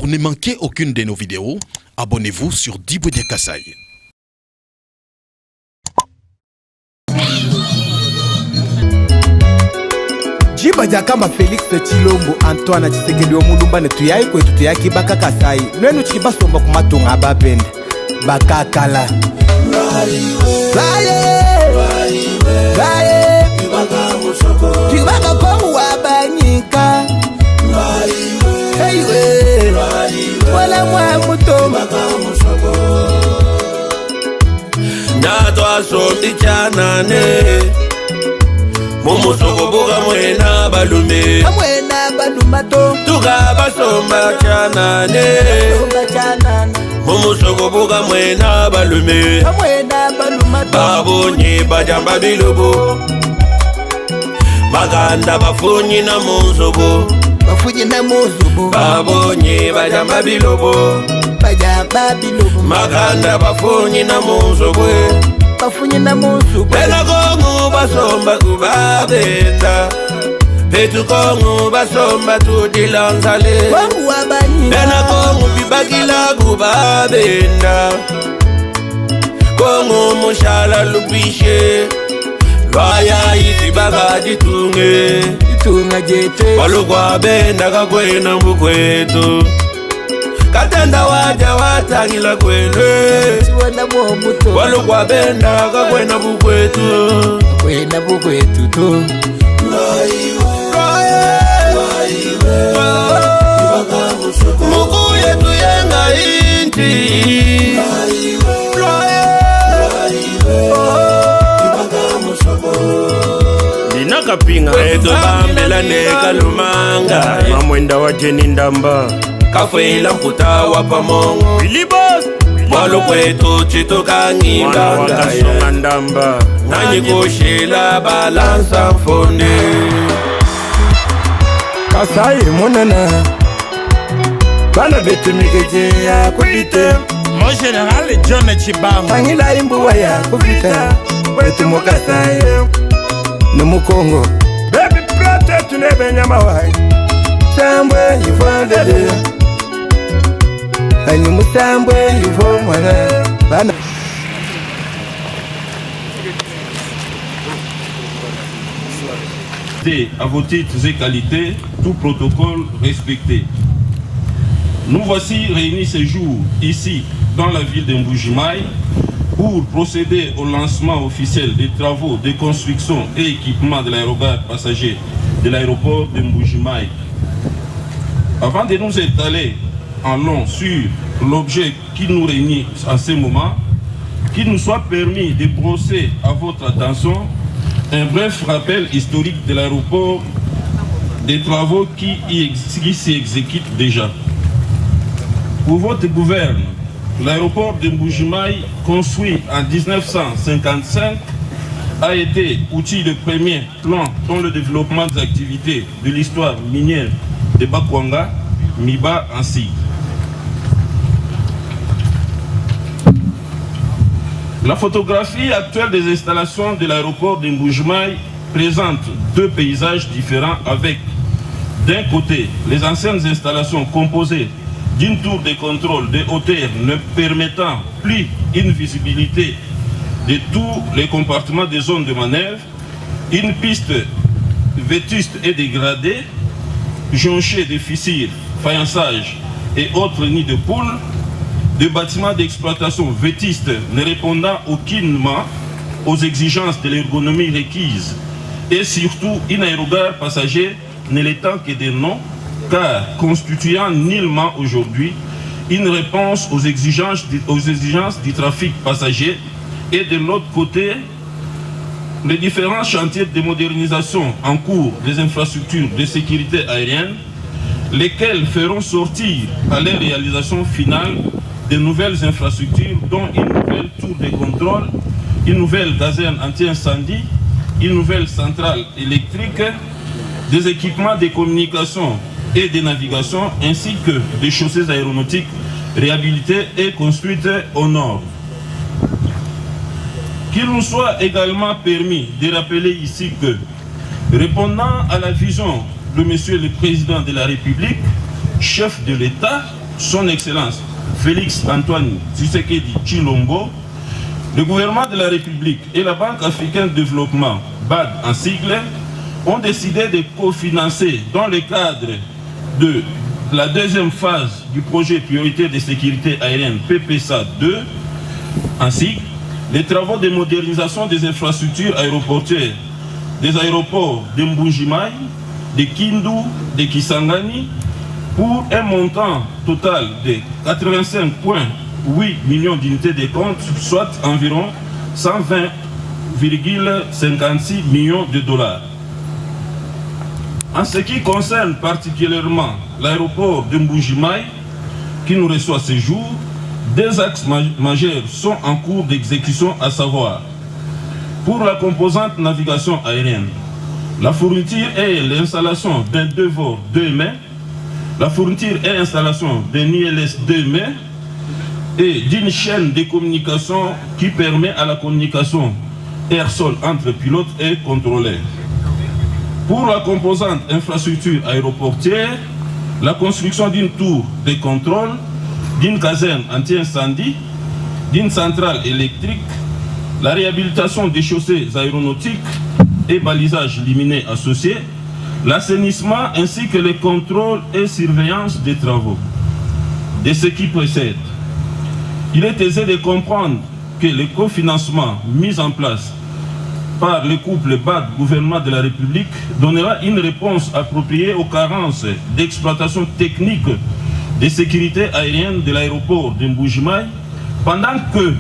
Pour ne manquer aucune de nos vidéos, abonnez-vous sur Diboudia Kasai. Diboudia Kamba Félix Chilombo Antoine Tshisekedi Omulumba ne tuyai kwetu tuyaki baka Kasai. Nwenu chibasomba kumatonga babende bakakala. Tibaka kongu wabanyika. Hey we, wala mwa mutoma. Natwa soti chanane. Mumusoko buga mwena balume. Mwena balumato. Tuga basomba chanane. Mumusoko buga mwena balume. Mwena balumato. Babonye bajamba bilobo. Maganda bafunyi na muzobo. Bafunyi na muzobo. Babonye bajamba bilobo. Bajamba bilobo. Maganda bafunyi na muzobo. Bafunyi na muzobo. Bena kongu basomba kubabenda. Petu kongu basomba tudilanzale. Kongu wabanyika. Bena kongu bibagila kubabenda. Kongu mushala lupishe. Lwaya iti baga ditunge. Ditunga jete. Walukwa benda kakwena mbukwetu. Katenda waja watangila kwene. Siwana mwomuto. Walukwa benda kakwena mbukwetu. Kwena mbukwetu tu. Muku yetu yenga inti. Nakapinga eto bambela neka lumanga. Mamwenda wa jeni ndamba. Kafela mputa wapamongo. Bilibos Mwalo kwetu chito kangindanga. Mwana wakasonga ndamba. Nanyi kushila balansa mfonde. Kasai monana. Bana betu mikeje ya kupite. Mon général John Chibang. Tangila imbuwa ya kupita. Wetu mokasai. Numukongo. Baby plate tunebe nyama wai. Sambwe yifandele. Anyi musambwe yifo mwana. Bana. À vos titres et qualités, tout protocole respecté. Nous voici réunis ce jour ici dans la ville de Mbuji-Mayi pour procéder au lancement officiel des travaux de construction et équipement de l'aérogare passager de l'aéroport de Mbuji-Mayi. Avant de nous étaler en long sur l'objet qui nous réunit à ce moment, qu'il nous soit permis de brosser à votre attention un bref rappel historique de l'aéroport, des travaux qui s'y exécutent déjà. Pour votre gouverne, l'aéroport de Mbuji-Mayi, construit en 1955, a été outil de premier plan dans le développement des activités de l'histoire minière de Bakwanga, Miba ainsi. La photographie actuelle des installations de l'aéroport de Mbuji-Mayi présente deux paysages différents avec, d'un côté, les anciennes installations composées d'une tour de contrôle de hauteur ne permettant plus une visibilité de tous les compartiments des zones de manœuvre, une piste vétuste et dégradée, jonchée de fissures, faïençages et autres nids de poules, des bâtiments d'exploitation vétustes ne répondant aucunement aux exigences de l'ergonomie requise, et surtout une aérogare passager ne l'étant que des noms, car constituant nullement aujourd'hui une réponse aux exigences du trafic passager, et de l'autre côté, les différents chantiers de modernisation en cours des infrastructures de sécurité aérienne, lesquels feront sortir à leur réalisation finale de nouvelles infrastructures, dont une nouvelle tour de contrôle, une nouvelle caserne anti-incendie, une nouvelle centrale électrique, des équipements de communication et de navigation, ainsi que des chaussées aéronautiques réhabilitées et construites au nord. Qu'il nous soit également permis de rappeler ici que, répondant à la vision de Monsieur le Président de la République, chef de l'État, son Excellence Félix Antoine Tshisekedi Tshilombo, le gouvernement de la République et la Banque africaine de développement, BAD en sigle, ont décidé de cofinancer dans le cadre de la deuxième phase du projet prioritaire de sécurité aérienne PPSA 2 en sigle, les travaux de modernisation des infrastructures aéroportuaires des aéroports de Mbuji-Mayi, de Kindu, de Kisangani, pour un montant total de 85,8 millions d'unités de compte, soit environ 120,56 millions de dollars. En ce qui concerne particulièrement l'aéroport de Mbuji-Mayi, qui nous reçoit ce jour, deux axes majeurs sont en cours d'exécution, à savoir, pour la composante navigation aérienne, la fourniture et l'installation d'un devor 2 mai, la fourniture et installation d'un ILS 2 mai et d'une chaîne de communication qui permet à la communication air-sol entre pilotes et contrôleurs. Pour la composante infrastructure aéroportière, la construction d'une tour de contrôle, d'une caserne anti-incendie, d'une centrale électrique, la réhabilitation des chaussées aéronautiques et balisages lumineux associés, l'assainissement ainsi que le contrôle et surveillance des travaux. De ce qui précède, il est aisé de comprendre que le cofinancement mis en place par le couple BAD gouvernement de la République donnera une réponse appropriée aux carences d'exploitation technique de sécurité aérienne de l'aéroport de Mbuji-Mayi, pendant que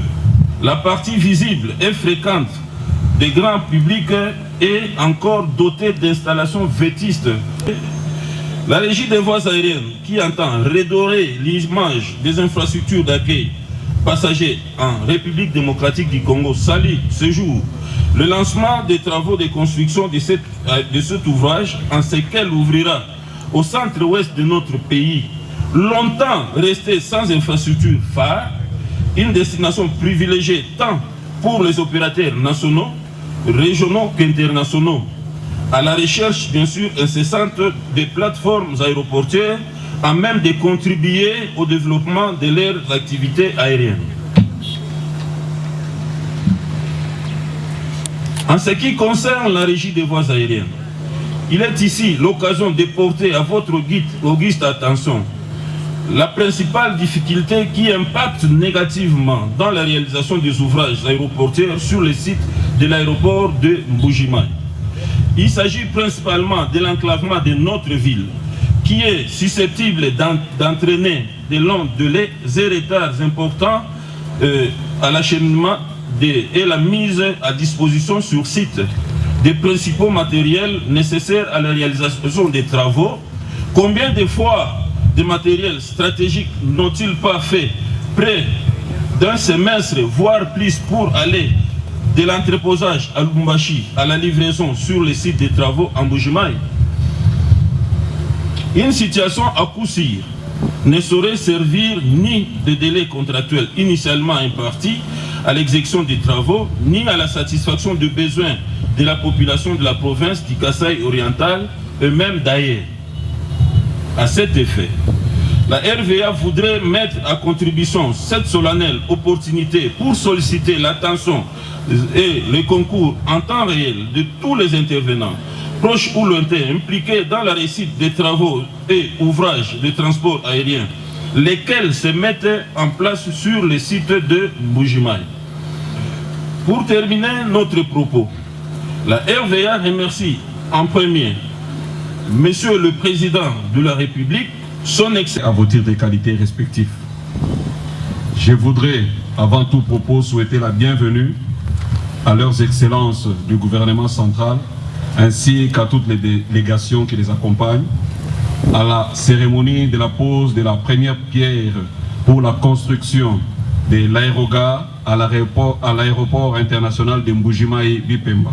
la partie visible et fréquente des grands publics est encore dotée d'installations vétustes. La Régie des voies aériennes, qui entend redorer l'image des infrastructures d'accueil passagers en République démocratique du Congo, salue ce jour le lancement des travaux de construction de cet ouvrage, en ce qu'elle ouvrira au centre-ouest de notre pays, longtemps resté sans infrastructure phare, une destination privilégiée tant pour les opérateurs nationaux, régionaux qu'internationaux, à la recherche bien sûr incessante des plateformes aéroportuaires à même de contribuer au développement de leurs activités aériennes. En ce qui concerne la régie des voies aériennes, il est ici l'occasion de porter à votre auguste attention la principale difficulté qui impacte négativement dans la réalisation des ouvrages aéroportuaires sur le site de l'aéroport de Mbuji-Mayi. Il s'agit principalement de l'enclavement de notre ville, qui est susceptible d'entraîner de longs délais et retards importants à l'acheminement et la mise à disposition sur site des principaux matériels nécessaires à la réalisation des travaux. Combien de fois des matériels stratégiques n'ont-ils pas fait près d'un semestre, voire plus, pour aller de l'entreposage à Lubumbashi à la livraison sur le site des travaux en Mbuji-Mayi? Une situation à coup sûr ne saurait servir ni de délai contractuel initialement imparti à l'exécution des travaux, ni à la satisfaction des besoins de la population de la province du Kasaï oriental et même d'ailleurs. À cet effet, la RVA voudrait mettre à contribution cette solennelle opportunité pour solliciter l'attention et le concours en temps réel de tous les intervenants, proches ou lointains, impliqués dans la réussite des travaux et ouvrages de transport aérien, lesquels se mettent en place sur le site de Mbuji-Mayi. Pour terminer notre propos, la RVA remercie en premier Monsieur le Président de la République, son excellence, à vos titres de qualité respectifs. Je voudrais, avant tout propos, souhaiter la bienvenue à leurs excellences du gouvernement central, ainsi qu'à toutes les délégations qui les accompagnent, à la cérémonie de la pose de la première pierre pour la construction de l'aérogare à l'aéroport international de Mbuji-Mayi Bipemba.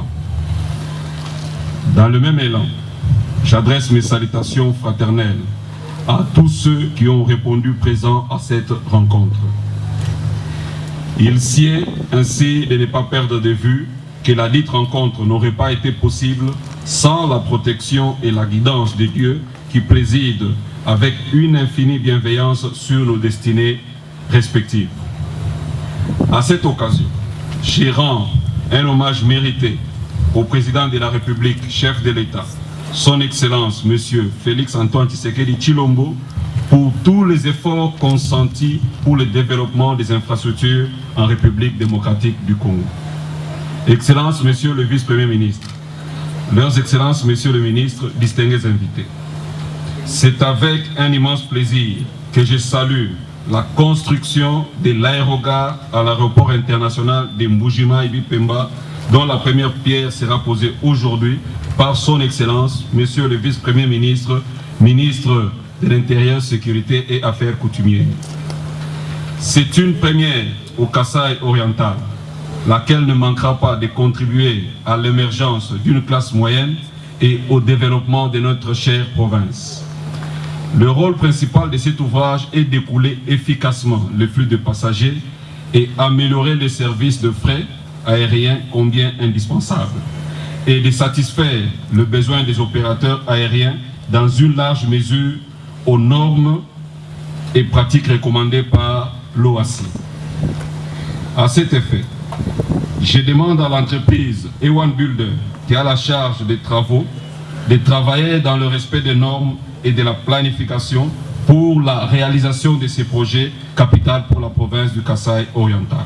Dans le même élan, j'adresse mes salutations fraternelles à tous ceux qui ont répondu présents à cette rencontre. Il sied ainsi de ne pas perdre de vue que la dite rencontre n'aurait pas été possible sans la protection et la guidance de Dieu qui préside avec une infinie bienveillance sur nos destinées respectives. À cette occasion, je rends un hommage mérité au président de la République, chef de l'État, son Excellence, M. Félix Antoine Tshisekedi Tshilombo, pour tous les efforts consentis pour le développement des infrastructures en République démocratique du Congo. Excellences, Monsieur le Vice-Premier ministre, Leurs Excellences, Messieurs les ministres, distingués invités, c'est avec un immense plaisir que je salue la construction de l'aérogare à l'aéroport international de Mbujimayi-Bipemba, dont la première pierre sera posée aujourd'hui par son Excellence, Monsieur le Vice-Premier ministre, ministre de l'Intérieur, Sécurité et Affaires coutumières. C'est une première au Kasaï oriental, laquelle ne manquera pas de contribuer à l'émergence d'une classe moyenne et au développement de notre chère province. Le rôle principal de cet ouvrage est d'écouler efficacement le flux de passagers et améliorer les services de fret aériens combien indispensables, et de satisfaire le besoin des opérateurs aériens dans une large mesure aux normes et pratiques recommandées par l'OACI. À cet effet, je demande à l'entreprise Ewan Builder, qui a la charge des travaux, de travailler dans le respect des normes et de la planification pour la réalisation de ces projets capitaux pour la province du Kasaï oriental.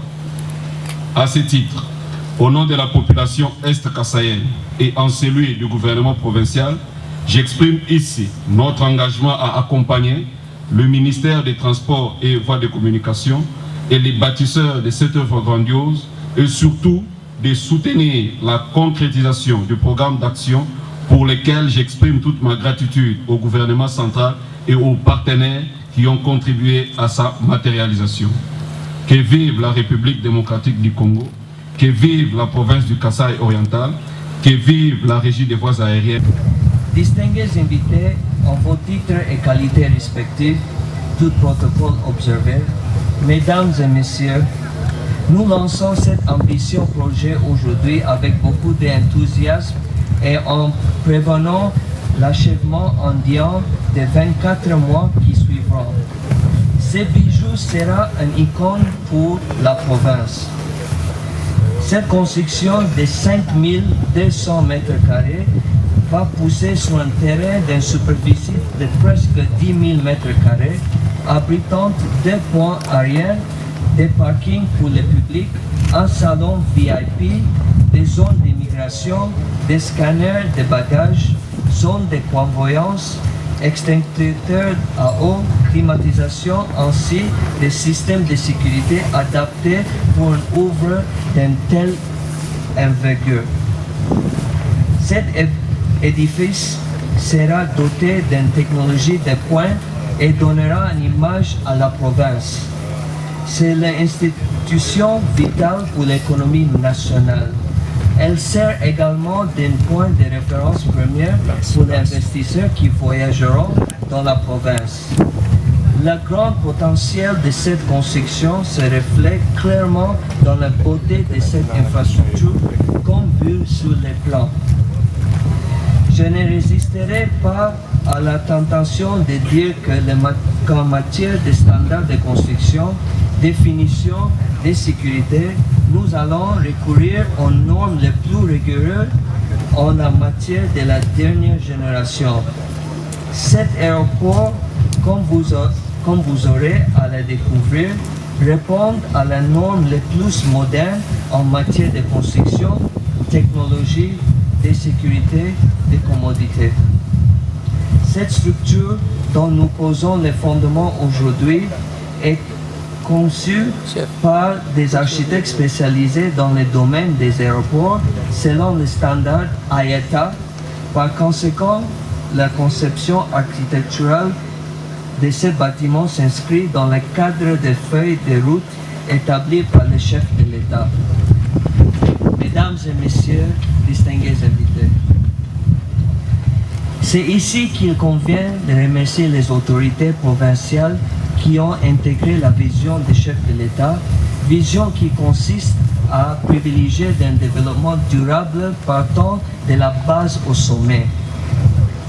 À ce titre, au nom de la population est-kassaïenne et en celui du gouvernement provincial, j'exprime ici notre engagement à accompagner le ministère des Transports et Voies de Communication et les bâtisseurs de cette œuvre grandiose, et surtout de soutenir la concrétisation du programme d'action pour lequel j'exprime toute ma gratitude au gouvernement central et aux partenaires qui ont contribué à sa matérialisation. Que vive la République démocratique du Congo, que vive la province du Kasaï oriental, que vive la régie des voies aériennes. Distingués invités en vos titres et qualités respectifs, tout protocole observé, Mesdames et Messieurs, nous lançons cet ambitieux projet aujourd'hui avec beaucoup d'enthousiasme et en prévenant l'achèvement indien des 24 mois qui suivront. Ce bijou sera une icône pour la province. Cette construction de 5200 mètres carrés va pousser sur un terrain d'une superficie de presque 10 000 mètres carrés, abritant 2 points aériens, des parkings pour le public, un salon VIP, des zones d'immigration, des scanners de bagages, zones de prévoyance, extincteurs à eau, climatisation, ainsi des systèmes de sécurité adaptés pour une œuvre d'une telle envergure. Cet édifice sera doté d'une technologie de pointe et donnera une image à la province. C'est l'institution vitale pour l'économie nationale. Elle sert également d'un point de référence premier pour les investisseurs qui voyageront dans la province. Le grand potentiel de cette construction se reflète clairement dans la beauté de cette infrastructure, comme vu sur les plans. Je ne résisterai pas à la tentation de dire qu'en matière de standards de construction, définition de sécurité, nous allons recourir aux normes les plus rigoureuses en la matière de la dernière génération. Cet aéroport, comme vous aurez à le découvrir, répond à la norme les plus modernes en matière de construction, technologie, de sécurité, de commodité. Cette structure dont nous posons les fondements aujourd'hui est conçue par des architectes spécialisés dans le domaine des aéroports selon les standards IATA. Par conséquent, la conception architecturale de ce bâtiment s'inscrit dans le cadre des feuilles de route établies par le chef de l'État. Mesdames et Messieurs, distingués invités, c'est ici qu'il convient de remercier les autorités provinciales qui ont intégré la vision du chef de l'État, vision qui consiste à privilégier un développement durable partant de la base au sommet.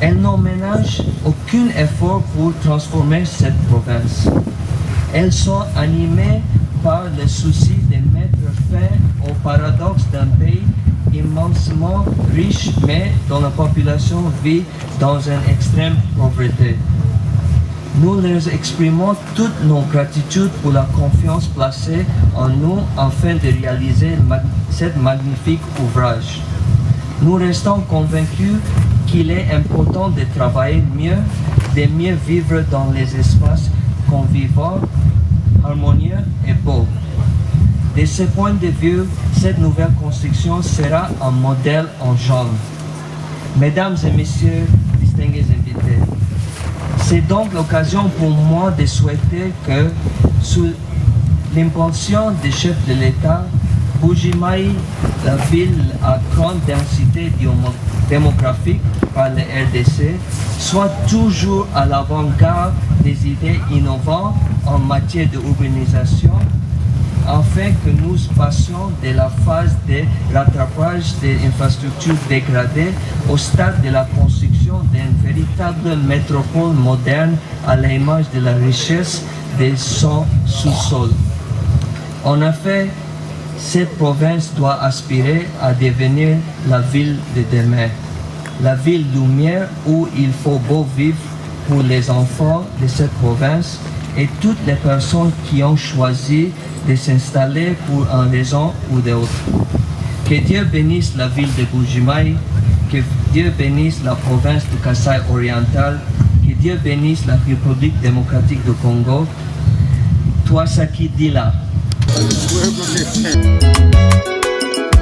elles n'ont ménagé aucun effort pour transformer cette province. Elles sont animées par le souci de mettre fin au paradoxe d'un pays immensement riche, mais dont la population vit dans une extrême pauvreté. Nous leur exprimons toute nos gratitudes pour la confiance placée en nous afin de réaliser cet magnifique ouvrage. Nous restons convaincus qu'il est important de travailler mieux, de mieux vivre dans les espaces conviviaux, harmonieux et beaux. De ce point de vue, cette nouvelle construction sera un modèle en genre. Mesdames et messieurs, distingués invités, c'est donc l'occasion pour moi de souhaiter que, sous l'impulsion des chefs de l'État, Mbuji-Mayi, la ville à grande densité démographique par le RDC, soit toujours à l'avant-garde des idées innovantes en matière d'urbanisation, afin que nous passions de la phase de rattrapage des infrastructures dégradées au stade de la construction d'une véritable métropole moderne à l'image de la richesse de son sous-sol. En effet, cette province doit aspirer à devenir la ville de demain, la ville lumière où il faut beau vivre pour les enfants de cette province et toutes les personnes qui ont choisi de s'installer pour une raison ou d'autre. Que Dieu bénisse la ville de Mbuji-Mayi, que Dieu bénisse la province du Kasaï oriental, que Dieu bénisse la République démocratique du Congo. Twasaki Dila.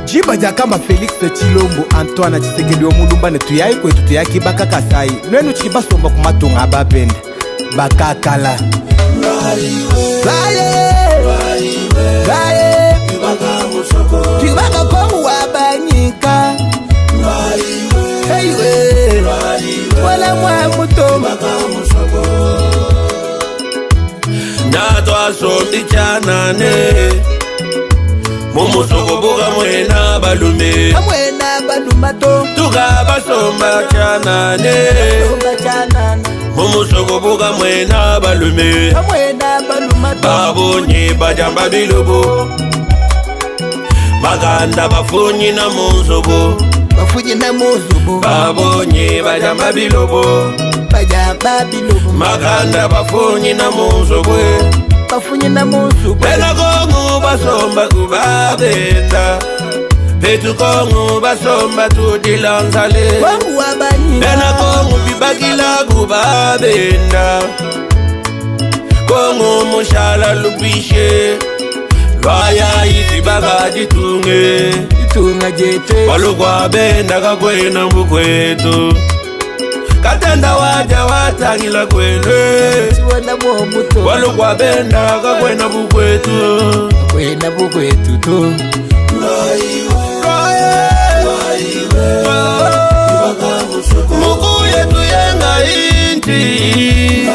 Jiba Jakamba Félix Tshilombo Antoine Tshisekedi wa Mulumba ne tuyai kwetu tuyaki baka Kasai nwenu chibasomba kumatonga abapenda bakakala Tibaka kongu wabanyika wala mwa mutomba Natwa sondi chanane Mumusoko buga mwena balume Tuga basomba chanane Mumusoko buga mwena balume Babonye bajamba bilobo Maganda bafunyi na muzobo Babonye bajamba bilobo Maganda bafunyi na muzobo Bena kongu basomba kubabenda Petu kongu basomba tudilanzale Bena kongu bibakila kubabenda Kongu mushala lupishe Lwaya iti baka jitunge Walukwa benda kakwena mbukwetu Katenda waja watangila kwene Walukwa benda kakwena bukwetu tu Muku yetu yenga inti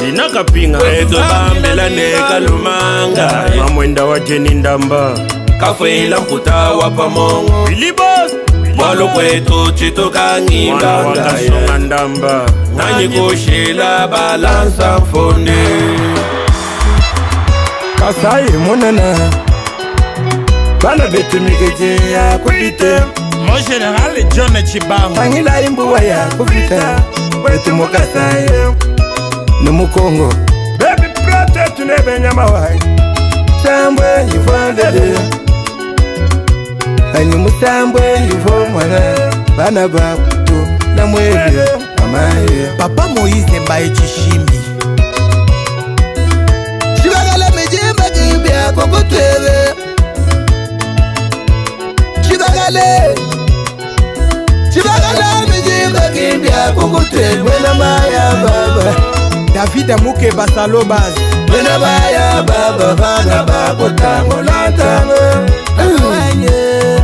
Dinaka pinga Eto bambela neka lumanga Mamwenda wa Jeni Ndamba Kafela mputa wapa mongo Bilibos Mwalo kwetu chitoka ngimba Mwana wakasonga Ndamba Nanyi kushila balansa mfonde Kasai monana Bana betu mikeje ya kupite Mon général John Chibanga. Tangila imbuwa ya kupita Wetu mokasai Numukongo Baby plate tunebe nyama wai Sambwe yifandele Anyi musambwe yifo mwana Bana bakutu na mwele amaye Papa Moïse Mbaye Chishimbi Chibagala mejimba kimbia kokotwebe Chibagala mejimba kimbia kokotwebe na maya baba David Amuke Basalobaz Wena baya baba vana bako tango la tango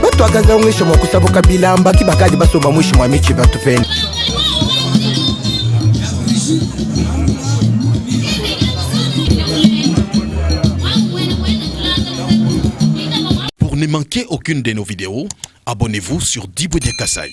Batu akaza mwisho mwa kusabuka bilamba Kibakaji basomba mwisho mwa michi batupenda Pour ne manquez aucune de nos vidéos, abonnez-vous sur Diboudia Kasai.